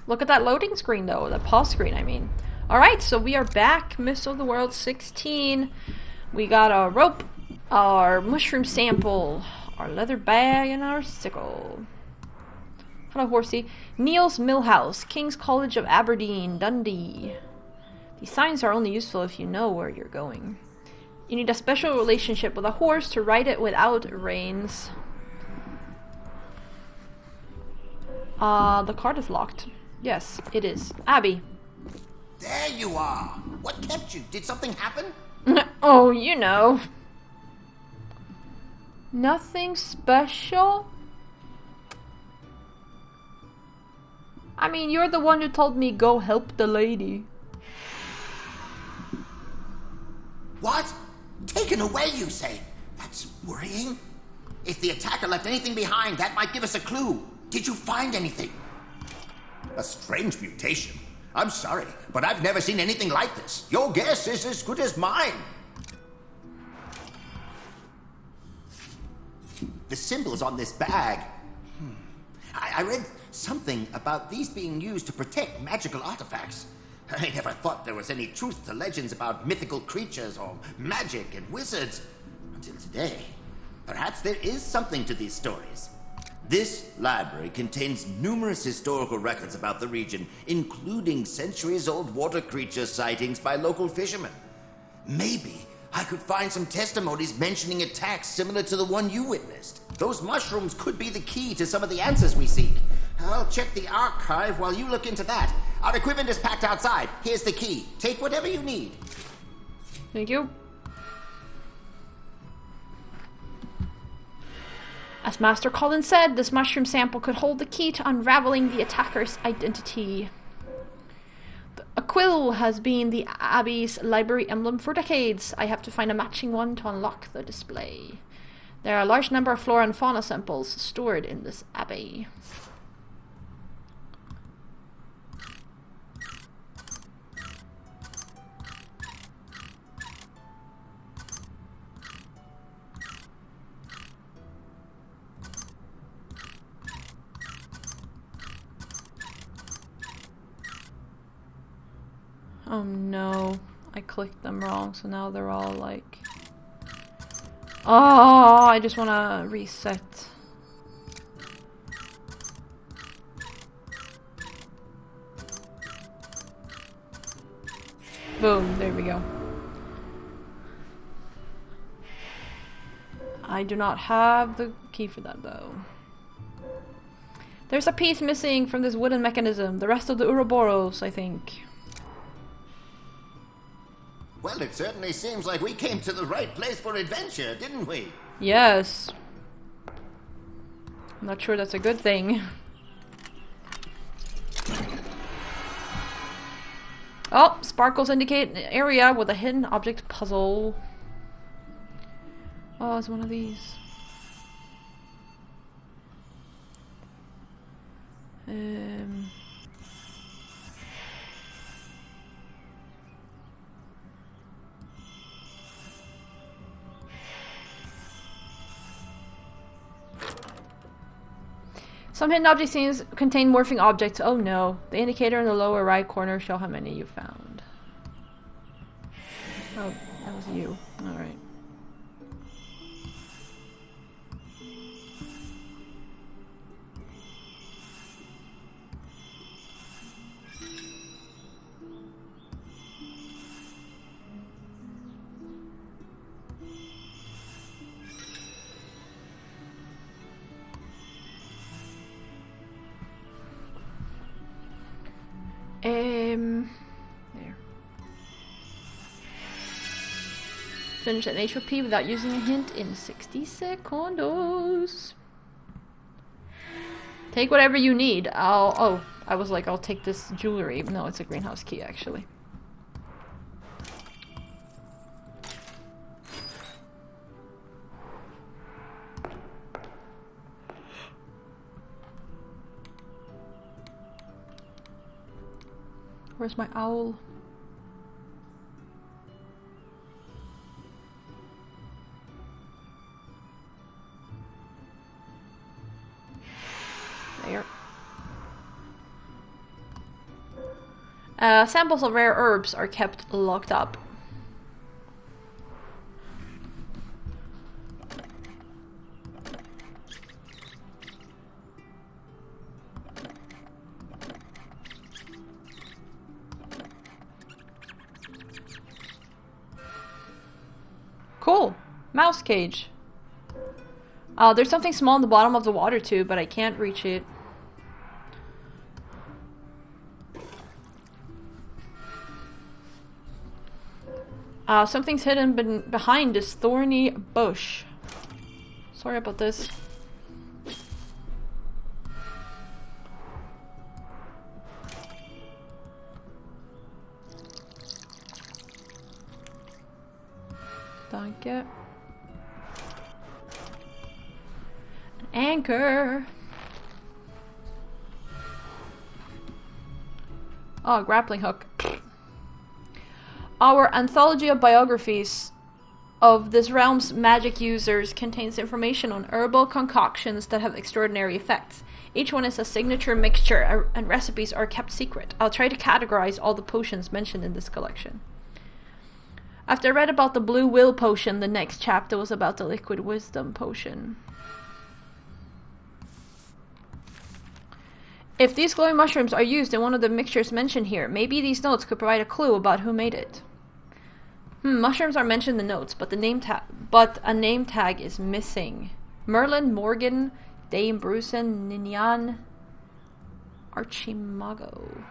Look at that loading screen, though. That pause screen, I mean. Alright, so we are back. Mist of the World 16. We got our rope, our mushroom sample, our leather bag, and our sickle. Hello, horsey. Neil's Millhouse, King's College of Aberdeen, Dundee. These signs are only useful if you know where you're going. You need a special relationship with a horse to ride it without reins. The card is locked. Yes, it is. Abbey. There you are. What kept you? Did something happen? Oh, you know. Nothing special? I mean, you're the one who told me go help the lady. What? Taken away, you say? That's worrying. If the attacker left anything behind, that might give us a clue. Did you find anything? A strange mutation. I'm sorry, but I've never seen anything like this. Your guess is as good as mine. The symbols on this bag. I read something about these being used to protect magical artifacts. I never thought there was any truth to legends about mythical creatures or magic and wizards until today. Perhaps there is something to these stories. This library contains numerous historical records about the region, including centuries-old water creature sightings by local fishermen. Maybe I could find some testimonies mentioning attacks similar to the one you witnessed. Those mushrooms could be the key to some of the answers we seek. I'll check the archive while you look into that. Our equipment is packed outside. Here's the key. Take whatever you need. Thank you. As Master Colins said, this mushroom sample could hold the key to unraveling the attacker's identity. A quill has been the Abbey's library emblem for decades. I have to find a matching one to unlock the display. There are a large number of flora and fauna samples stored in this abbey. Oh no, I clicked them wrong, so now they're all like... Oh, I just want to reset. Boom, there we go. I do not have the key for that though. There's a piece missing from this wooden mechanism. The rest of the Ouroboros, I think. Well, it certainly seems like we came to the right place for adventure, didn't we? Yes. I'm not sure that's a good thing. Oh, sparkles indicate an area with a hidden object puzzle. Oh, it's one of these. Some hidden object scenes contain morphing objects. Oh no. The indicator in the lower right corner show how many you found. Oh, that was you. Alright. There. Finish an HOP without using a hint in 60 seconds. Take whatever you need. Oh, I was like, I'll take this jewelry. No, it's a greenhouse key, actually. Where's my owl? There. Samples of rare herbs are kept locked up. Cool. Mouse cage. There's something small in the bottom of the water too, but I can't reach it. Something's hidden behind this thorny bush. Sorry about this. Danke. An anchor. Oh, grappling hook. Our anthology of biographies of this realm's magic users contains information on herbal concoctions that have extraordinary effects. Each one is a signature mixture, and recipes are kept secret. I'll try to categorize all the potions mentioned in this collection. After I read about the Blue Will potion, the next chapter was about the Liquid Wisdom potion. If these glowing mushrooms are used in one of the mixtures mentioned here, maybe these notes could provide a clue about who made it. Mushrooms are mentioned in the notes, but a name tag is missing. Merlin, Morgan, Dame Brucen, Ninian, Archimago.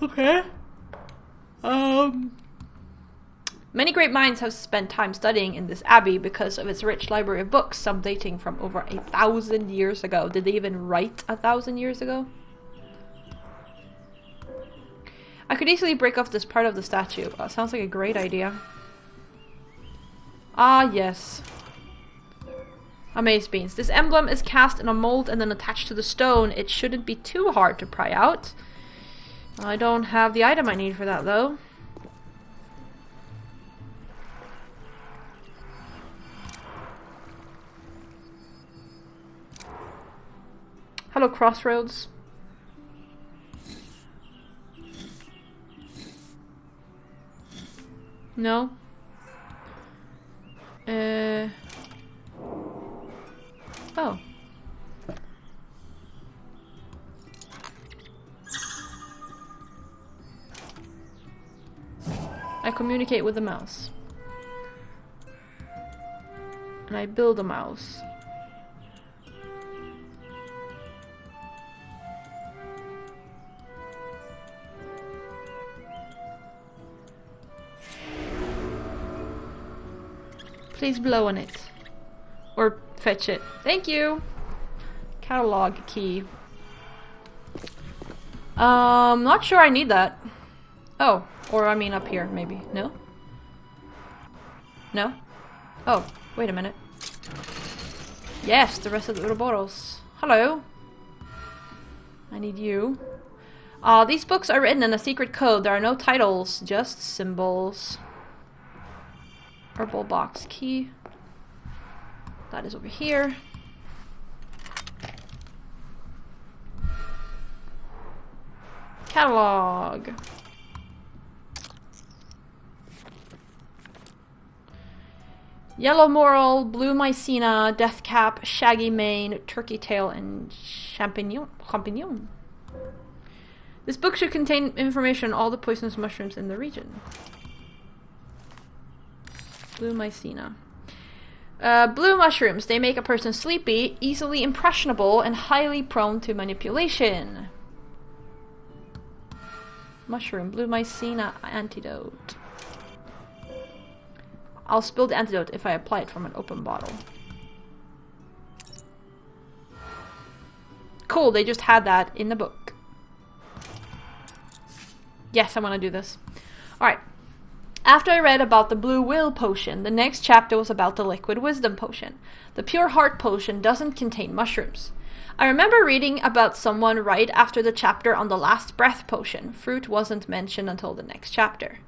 Okay. Many great minds have spent time studying in this abbey because of its rich library of books, some dating from over 1,000 years ago. Did they even write 1,000 years ago? I could easily break off this part of the statue. Sounds like a great idea. Ah, yes. Amaze beans. This emblem is cast in a mold and then attached to the stone. It shouldn't be too hard to pry out. I don't have the item I need for that, though. Hello, Crossroads. No? Oh. I communicate with the mouse. And I build a mouse. Please blow on it. Or fetch it. Thank you! Catalog key. Not sure I need that. Oh, or I mean up here, maybe. No? No? Oh, wait a minute. Yes, the rest of the little bottles. Hello. I need you. These books are written in a secret code. There are no titles, just symbols. Herbal box key. That is over here. Catalog. Yellow Moral, Blue Mycena, Death Cap, Shaggy Mane, Turkey Tail, and Champignon. This book should contain information on all the poisonous mushrooms in the region. Blue Mycena. Blue mushrooms. They make a person sleepy, easily impressionable, and highly prone to manipulation. Mushroom. Blue Mycena antidote. I'll spill the antidote if I apply it from an open bottle. Cool, they just had that in the book. Yes, I want to do this. Alright. After I read about the Blue Will potion, the next chapter was about the Liquid Wisdom potion. The Pure Heart potion doesn't contain mushrooms. I remember reading about someone right after the chapter on the Last Breath potion. Fruit wasn't mentioned until the next chapter.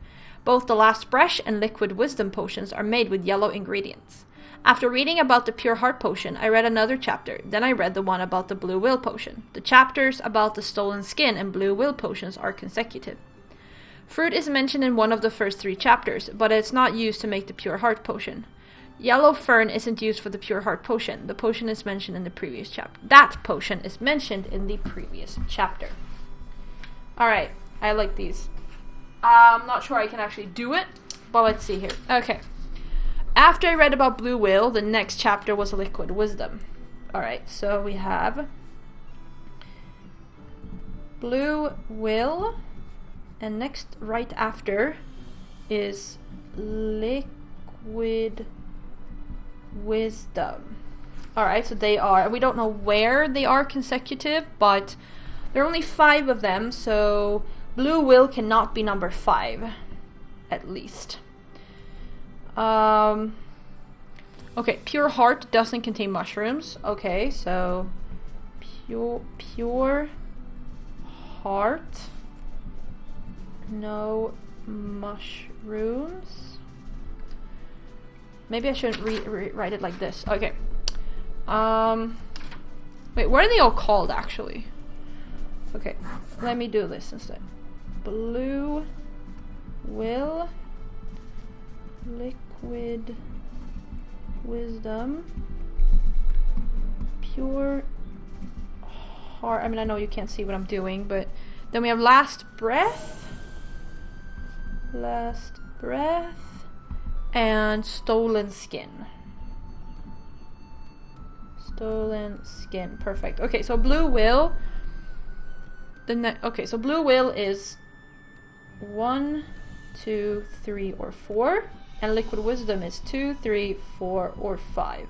Both the Last Breath and Liquid Wisdom potions are made with yellow ingredients. After reading about the Pure Heart Potion, I read another chapter. Then I read the one about the Blue Will Potion. The chapters about the Stolen Skin and Blue Will Potions are consecutive. Fruit is mentioned in one of the first 3 chapters, but it's not used to make the Pure Heart Potion. Yellow Fern isn't used for the Pure Heart Potion. The potion is mentioned in the previous chapter. That potion is mentioned in the previous chapter. Alright, I like these. I'm not sure I can actually do it, but let's see here. Okay. After I read about Blue Will, the next chapter was Liquid Wisdom. Alright, so we have Blue Will, and next, right after, is Liquid Wisdom. Alright, so they are, we don't know where they are consecutive, but there are only 5 of them, so Blue Will cannot be number 5, at least. Okay, Pure Heart doesn't contain mushrooms. Okay, so Pure Heart, no mushrooms. Maybe I shouldn't write it like this. Okay. Wait, what are they all called actually? Okay, let me do this instead. Blue Will, Liquid Wisdom, Pure Heart. I mean, I know you can't see what I'm doing, but then we have Last Breath, and Stolen Skin. Stolen Skin, perfect. Okay, so Blue Will. Okay, so Blue Will is 1, 2, 3, or 4. And Liquid Wisdom is 2, 3, 4, or 5.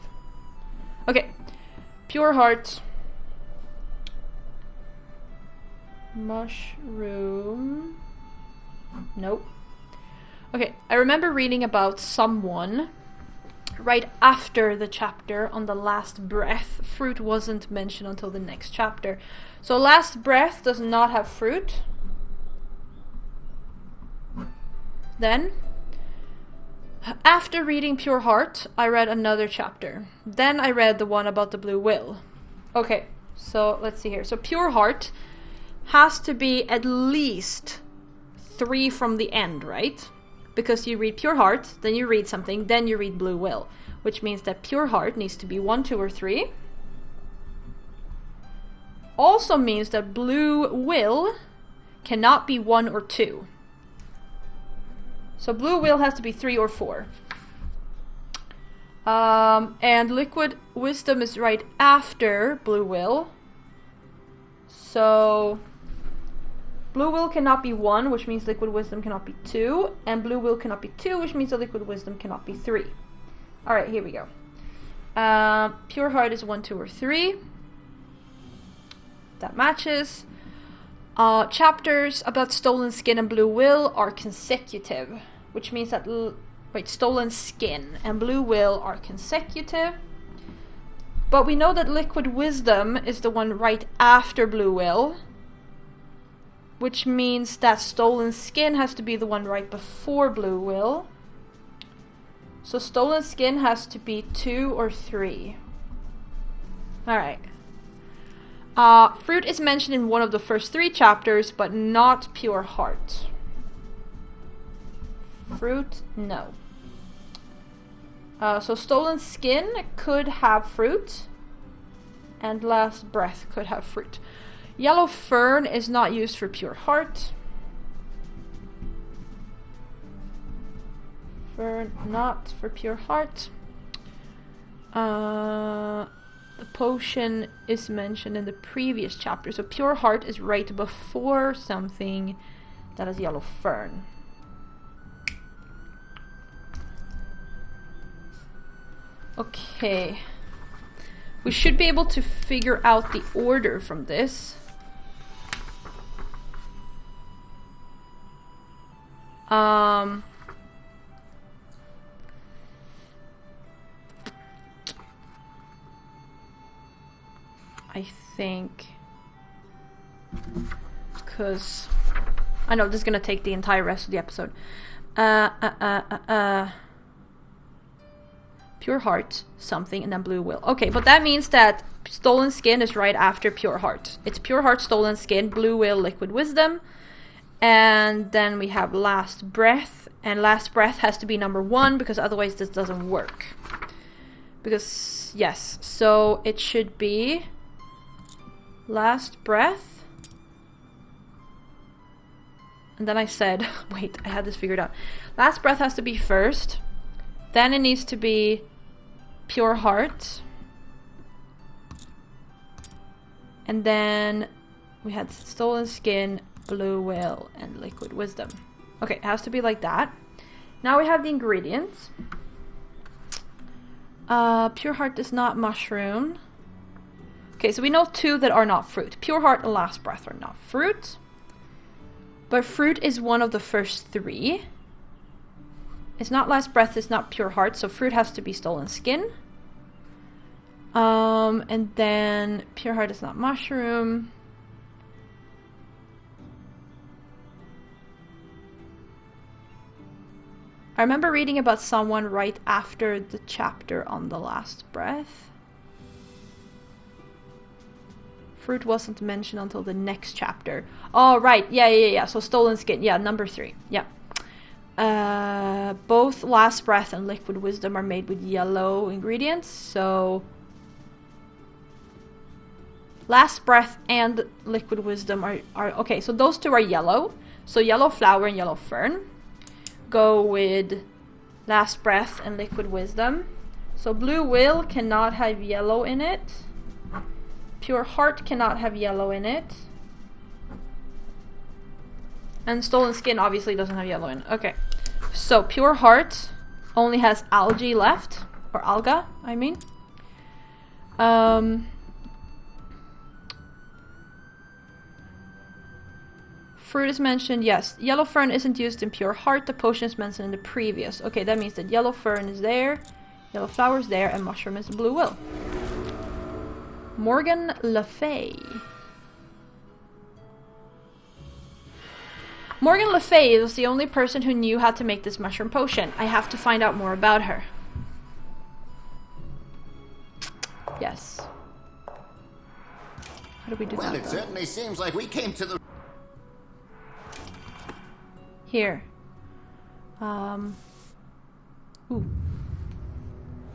Okay. Pure Heart. Mushroom. Nope. Okay, I remember reading about someone right after the chapter on the Last Breath. Fruit wasn't mentioned until the next chapter. So Last Breath does not have fruit. Then, after reading Pure Heart, I read another chapter. Then I read the one about the Blue Will. Okay, so let's see here. So Pure Heart has to be at least 3 from the end, right? Because you read Pure Heart, then you read something, then you read Blue Will. Which means that Pure Heart needs to be 1, 2, or 3. Also means that Blue Will cannot be 1 or 2. So Blue Will has to be 3 or 4. And Liquid Wisdom is right after Blue Will. So Blue Will cannot be 1, which means Liquid Wisdom cannot be 2. And Blue Will cannot be 2, which means that Liquid Wisdom cannot be 3. Alright, here we go. Pure Heart is 1, 2, or 3. That matches. Chapters about Stolen Skin and Blue Will are consecutive, which means that Stolen Skin and Blue Will are consecutive. But we know that Liquid Wisdom is the one right after Blue Will, which means that Stolen Skin has to be the one right before Blue Will. So Stolen Skin has to be 2 or 3. Alright. Fruit is mentioned in one of the first 3 chapters, but not Pure Heart. Fruit, no. So Stolen Skin could have fruit, and Last Breath could have fruit. Yellow Fern is not used for Pure Heart. Fern, not for Pure Heart. The potion is mentioned in the previous chapter. So Pure Heart is right before something that is Yellow Fern. Okay. We should be able to figure out the order from this. I think, because I know this is gonna take the entire rest of the episode. Pure heart, something, and then blue will. Okay, but that means that stolen skin is right after pure heart. It's pure heart, stolen skin, blue will, liquid wisdom. And then we have last breath. And last breath has to be number 1 because otherwise this doesn't work. Because, yes, so it should be last breath. And then I said, wait, I had this figured out. Last breath has to be first. Then it needs to be pure heart. And then we had stolen skin, blue will, and liquid wisdom. Okay, it has to be like that. Now we have the ingredients. Pure heart is not mushroom. Okay, so we know 2 that are not fruit. Pure heart and last breath are not fruit. But fruit is one of the first 3. It's not last breath, it's not pure heart, so fruit has to be stolen skin. And then pure heart is not mushroom. I remember reading about someone right after the chapter on the last breath. Fruit wasn't mentioned until the next chapter. Oh, right. Yeah. So stolen skin. Yeah, number 3. Yeah. Both last breath and liquid wisdom are made with yellow ingredients. So last breath and liquid wisdom are okay. So those 2 are yellow. So yellow flower and yellow fern. Go with last breath and liquid wisdom. So blue will cannot have yellow in it. Pure heart cannot have yellow in it. And stolen skin obviously doesn't have yellow in it. Okay. So pure heart only has algae left. Or alga, I mean. Fruit is mentioned, yes. Yellow fern isn't used in pure heart. The potion is mentioned in the previous. Okay, that means that yellow fern is there, yellow flower is there, and mushroom is blue will. Morgan Le Fay. Morgan Le Fay was the only person who knew how to make this mushroom potion. I have to find out more about her. Yes. How do we do that? Well, it certainly seems like we came to the... Here. Ooh.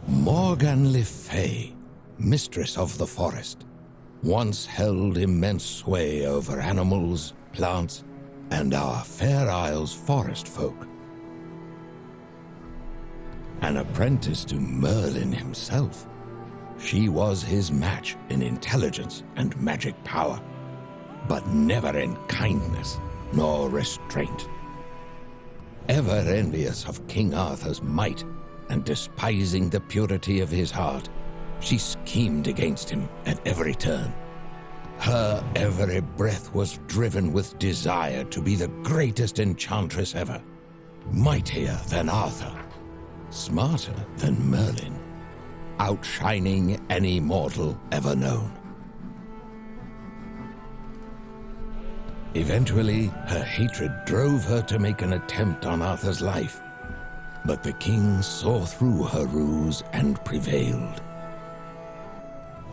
Morgan Le Fay, mistress of the forest, once held immense sway over animals, plants, and our Fair Isle's forest folk. An apprentice to Merlin himself, she was his match in intelligence and magic power, but never in kindness nor restraint. Ever envious of King Arthur's might and despising the purity of his heart, she schemed against him at every turn. Her every breath was driven with desire to be the greatest enchantress ever, mightier than Arthur, smarter than Merlin, outshining any mortal ever known. Eventually, her hatred drove her to make an attempt on Arthur's life, but the king saw through her ruse and prevailed.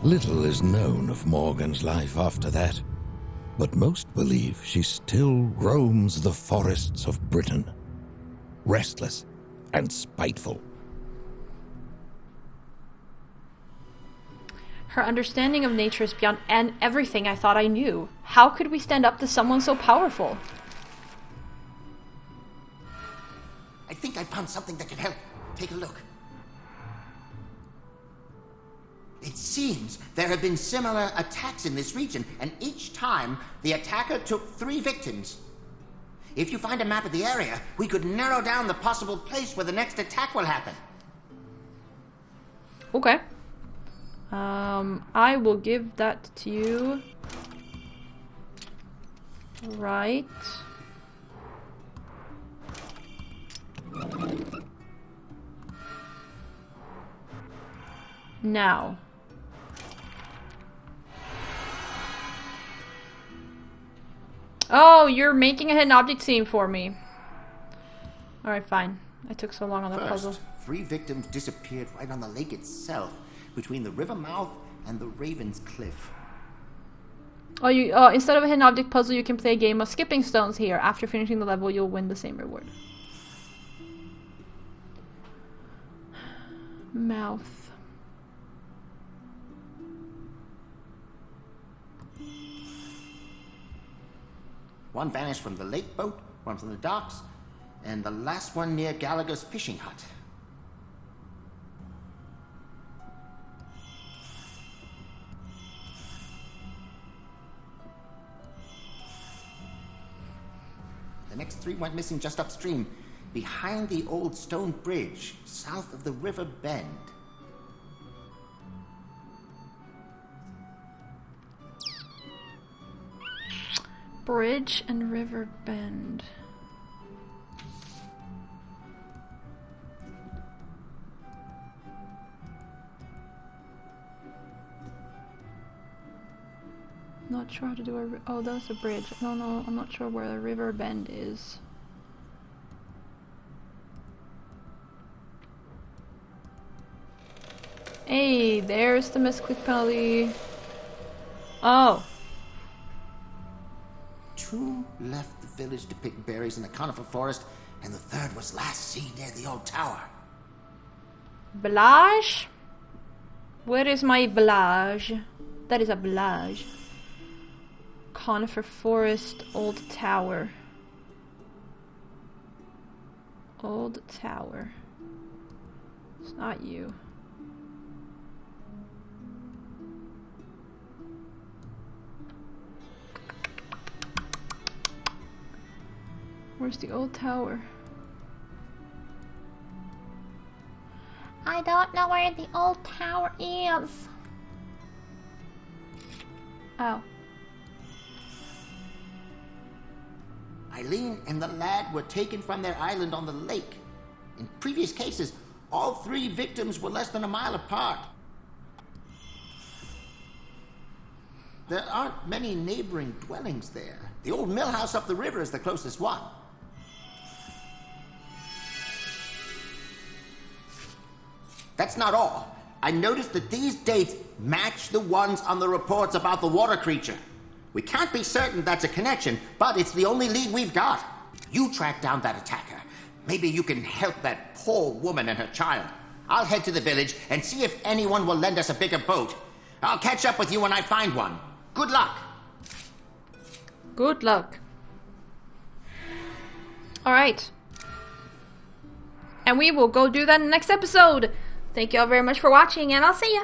Little is known of Morgan's life after that, but most believe she still roams the forests of Britain, restless and spiteful. Her understanding of nature is beyond everything I thought I knew. How could we stand up to someone so powerful? I think I found something that can help. Take a look. It seems there have been similar attacks in this region, and each time the attacker took 3 victims. If you find a map of the area, we could narrow down the possible place where the next attack will happen. Okay. I will give that to you. Right. Now. Oh, you're making a hidden object scene for me. Alright, fine. I took so long on that puzzle. 3 victims disappeared right on the lake itself, between the river mouth and the Raven's Cliff. Oh, you instead of a hidden object puzzle, you can play a game of skipping stones here. After finishing the level, you'll win the same reward. Mouth. One vanished from the lake boat, one from the docks, and the last one near Gallagher's fishing hut. The next 3 went missing just upstream, behind the old stone bridge, south of the river bend. Bridge and river bend. Not sure how to do a... Oh, that's a bridge. No, I'm not sure where the river bend is. Hey, there's the misclick penalty. Oh. 2 left the village to pick berries in the conifer forest, and the 3rd was last seen near the old tower. Village? Where is my village? That is a village. Conifer forest, old tower. Old tower. It's not you. Where's the old tower? I don't know where the old tower is. Oh. Eileen and the lad were taken from their island on the lake. In previous cases, all 3 victims were less than a mile apart. There aren't many neighboring dwellings there. The old mill house up the river is the closest one. That's not all. I noticed that these dates match the ones on the reports about the water creature. We can't be certain that's a connection, but it's the only lead we've got. You track down that attacker. Maybe you can help that poor woman and her child. I'll head to the village and see if anyone will lend us a bigger boat. I'll catch up with you when I find one. Good luck. Good luck. Alright. And we will go do that in the next episode. Thank you all very much for watching, and I'll see ya.